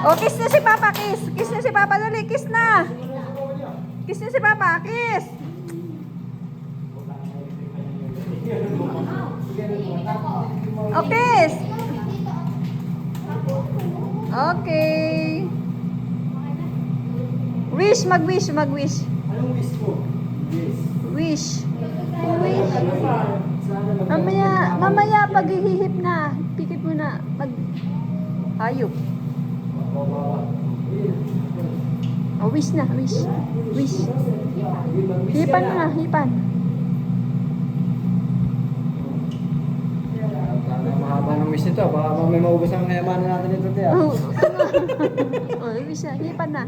Oh, kiss na si Papa, kiss. Kiss na si Papa, dali, kiss na. Kiss na si Papa, kiss. Oh, kiss. Okay. Wish, mag-wish, mag-wish. Anong wish mo? Wish. Wish. Mamaya pag hihihip na, pikit mo na, mag hayop. Oh, wish na, wish. Wish. Hipan na, hipan. Mahaba ng wish nito. Baka may maubos ang kayamanan natin ito. Oh, oh, wish na, hipan na.